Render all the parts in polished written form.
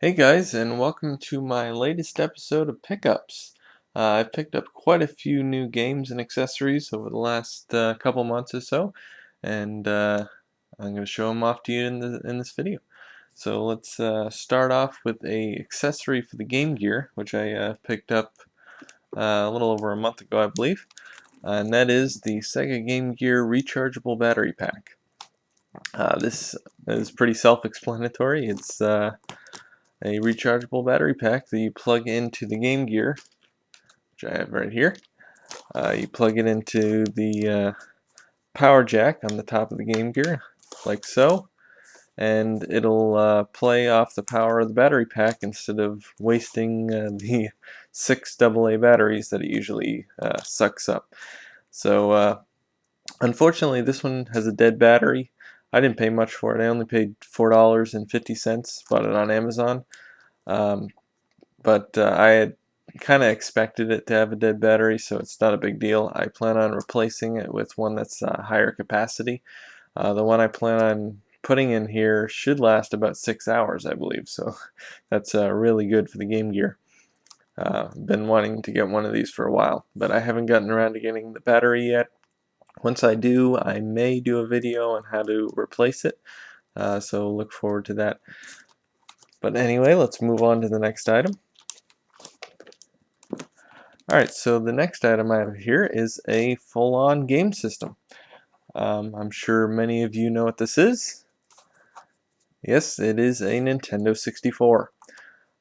Hey guys, and welcome to my latest episode of Pickups. I've picked up quite a few new games and accessories over the last couple months or so, and I'm going to show them off to you in this video. So let's start off with a accessory for the Game Gear, which I picked up a little over a month ago, I believe, and that is the Sega Game Gear rechargeable battery pack. This is pretty self-explanatory. It's a rechargeable battery pack that you plug into the Game Gear, which I have right here. You plug it into the power jack on the top of the Game Gear, like so, and it'll play off the power of the battery pack instead of wasting the 6 AA batteries that it usually sucks up. So unfortunately, this one has a dead battery. I didn't pay much for it. I only paid $4.50, bought it on Amazon. Um, but I had kind of expected it to have a dead battery, so it's not a big deal. I plan on replacing it with one that's higher capacity. The one I plan on putting in here should last about 6 hours, I believe, so that's really good for the Game Gear. Been wanting to get one of these for a while, but I haven't gotten around to getting the battery yet. Once I do, I may do a video on how to replace it, so look forward to that. But anyway, let's move on to the next item. Alright, so the next item I have here is a full-on game system. I'm sure many of you know what this is. Yes, it is a Nintendo 64.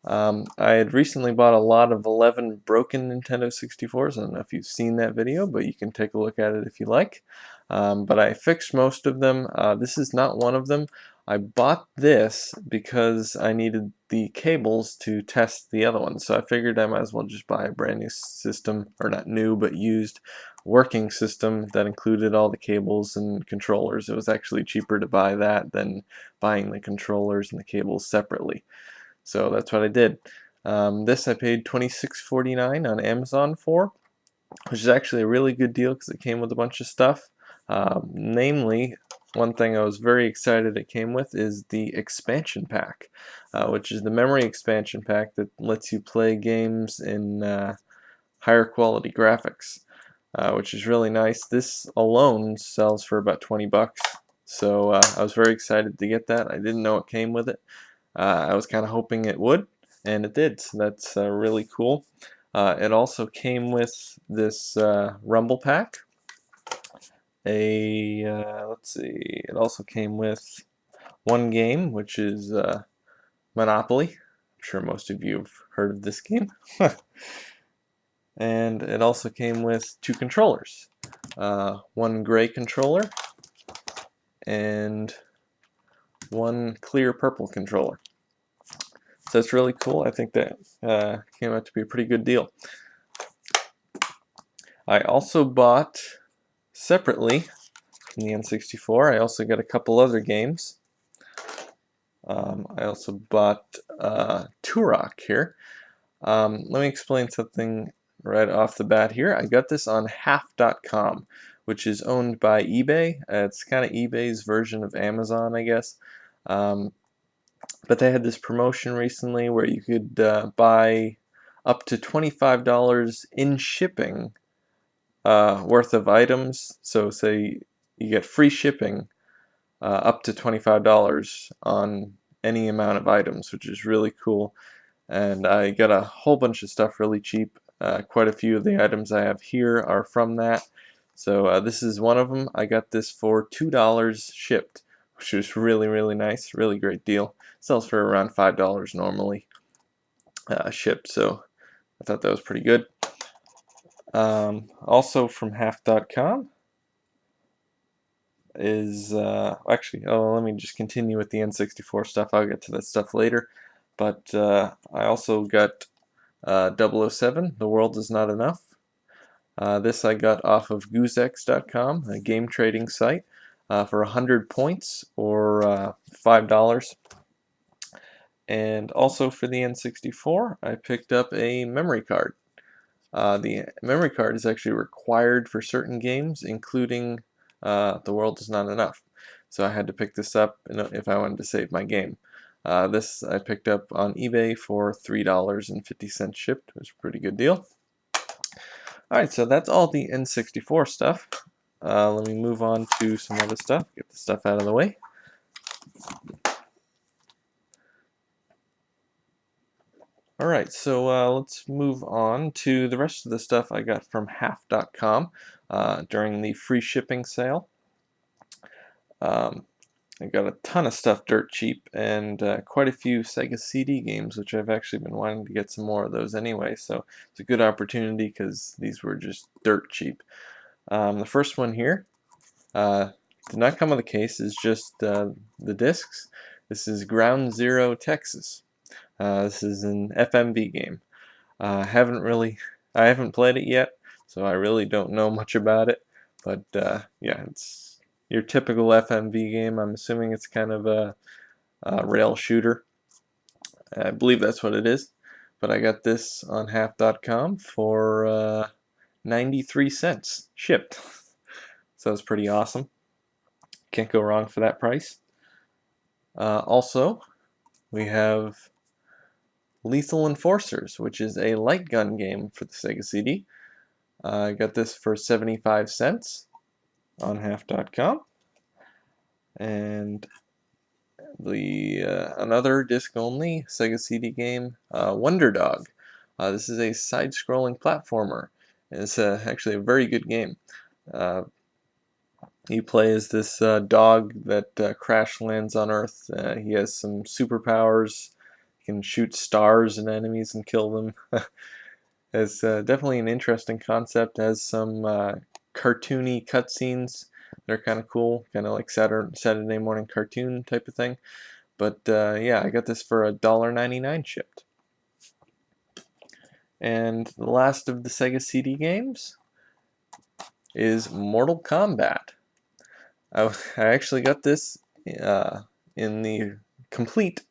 I had recently bought a lot of 11 broken Nintendo 64s. I don't know if you've seen that video, but you can take a look at it if you like. But I fixed most of them. This is not one of them. I bought this because I needed the cables to test the other ones, so I figured I might as well just buy a brand new system, or not new, but used working system that included all the cables and controllers. It was actually cheaper to buy that than buying the controllers and the cables separately. So that's what I did. This I paid $26.49 on Amazon for, which is actually a really good deal because it came with a bunch of stuff. Namely, one thing I was very excited it came with is the expansion pack, which is the memory expansion pack that lets you play games in higher quality graphics, which is really nice. This alone sells for about 20 bucks, so I was very excited to get that. I didn't know it came with it. I was kind of hoping it would, and it did, so that's really cool. It also came with this Rumble pack. Let's see, it also came with one game, which is Monopoly. I'm sure most of you have heard of this game. And it also came with 2 controllers. One gray controller and one clear purple controller. So it's really cool. I think that came out to be a pretty good deal. I also bought separately from the N64, I also got a couple other games. I also bought Turok here. Let me explain something right off the bat here. I got this on half.com, which is owned by eBay. It's kind of eBay's version of Amazon, I guess. But they had this promotion recently where you could buy up to $25 in shipping worth of items. So say you get free shipping up to $25 on any amount of items, which is really cool. And I got a whole bunch of stuff really cheap. Quite a few of the items I have here are from that. So this is one of them. I got this for $2 shipped, which is really nice. Really great deal. Sells for around $5 normally shipped, so I thought that was pretty good. Also from half.com is actually, let me just continue with the N64 stuff. I'll get to that stuff later. But I also got 007, The World Is Not Enough. This I got off of goosex.com, a game trading site, for 100 points or $5. And also for the N64, I picked up a memory card. The memory card is actually required for certain games, including the world is not enough. So I had to pick this up if I wanted to save my game. This I picked up on eBay for $3.50 shipped. It was a pretty good deal. Alright, so that's all the N64 stuff. Let me move on to some other stuff, get the stuff out of the way. Alright, so let's move on to the rest of the stuff I got from half.com during the free shipping sale. I got a ton of stuff dirt cheap, and quite a few Sega CD games, which I've actually been wanting to get some more of those anyway, so it's a good opportunity because these were just dirt cheap. The first one here did not come with a case, is just the discs. This is Ground Zero Texas. This is an FMV game. I haven't played it yet, so I really don't know much about it. But yeah, it's your typical FMV game. I'm assuming it's kind of a rail shooter. I believe that's what it is. But I got this on half.com for 93 cents shipped. So it's pretty awesome. Can't go wrong for that price. Also, we have Lethal Enforcers, which is a light gun game for the Sega CD. I got this for 75 cents on half.com. And the another disc-only Sega CD game, Wonder Dog. This is a side-scrolling platformer. It's actually a very good game. You play as this dog that crash lands on Earth. He has some superpowers. He can shoot stars and enemies and kill them. It's definitely an interesting concept. Has some cartoony cutscenes. They're kind of cool, kind of like Saturday morning cartoon type of thing. But yeah, I got this for $1.99 shipped. And the last of the Sega CD games is Mortal Kombat. I actually got this in the complete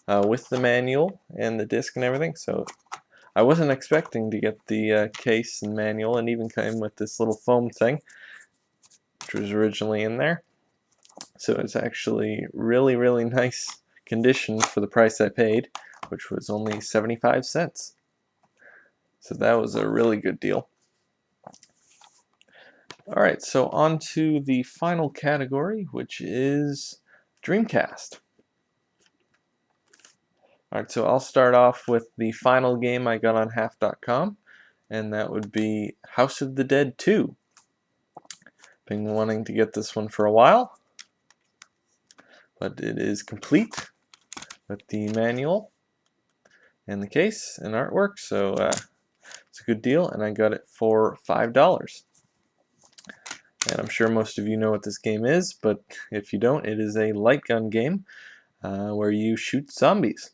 with the manual and the disc and everything, so I wasn't expecting to get the case and manual, and even came with this little foam thing, which was originally in there. So it's actually really nice condition for the price I paid, which was only 75 cents. So that was a really good deal. Alright, so on to the final category, which is Dreamcast. Alright, so I'll start off with the final game I got on half.com, and that would be House of the Dead 2. Been wanting to get this one for a while, but it is complete with the manual and the case and artwork, so it's a good deal, and I got it for $5. And I'm sure most of you know what this game is, but if you don't, it is a light gun game where you shoot zombies.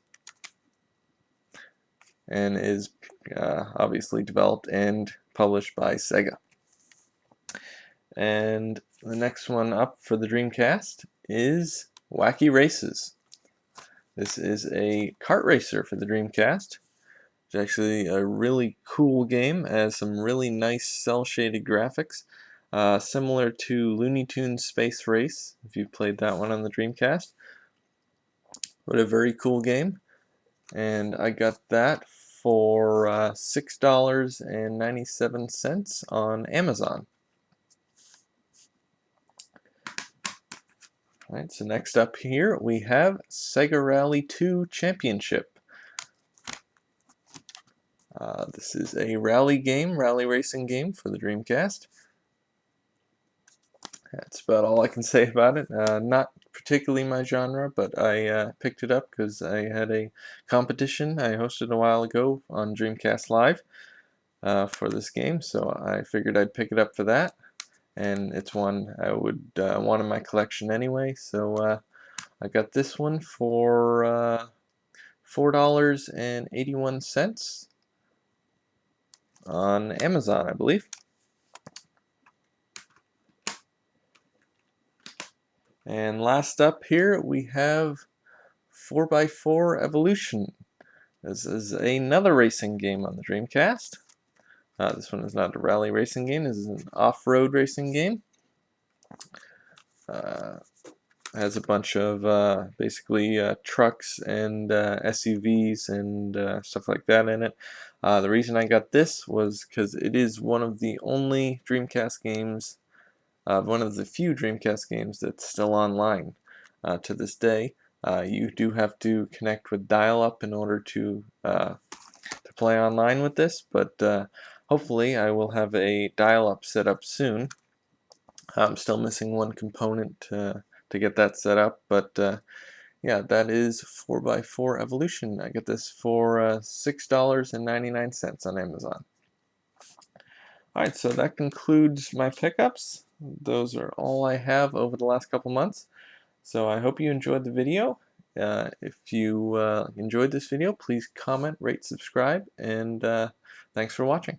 And is obviously developed and published by Sega. And the next one up for the Dreamcast is Wacky Races. This is a kart racer for the Dreamcast. It's actually a really cool game, has some really nice cel-shaded graphics, similar to Looney Tunes Space Race, if you've played that one on the Dreamcast. But a very cool game, and I got that for $6.97 on Amazon. Alright, so next up here we have Sega Rally 2 Championship. This is a rally racing game for the Dreamcast. That's about all I can say about it. Not particularly my genre, but I picked it up because I had a competition I hosted a while ago on Dreamcast Live for this game, so I figured I'd pick it up for that. And it's one I would want in my collection anyway, so I got this one for $4.81 on Amazon, I believe. And last up here we have 4x4 Evolution. This is another racing game on the Dreamcast. This one is not a rally racing game, this is an off-road racing game. Uh, has a bunch of basically trucks and SUVs and stuff like that in it. The reason I got this was because it is one of the only Dreamcast games, one of the few Dreamcast games that's still online to this day. You do have to connect with dial-up in order to play online with this, but hopefully I will have a dial-up set up soon. I'm still missing one component to get that set up, but yeah, that is 4x4 Evolution. I get this for $6.99 on Amazon. Alright, so that concludes my pickups. Those are all I have over the last couple months. So I hope you enjoyed the video. If you enjoyed this video, please comment, rate, subscribe, and thanks for watching.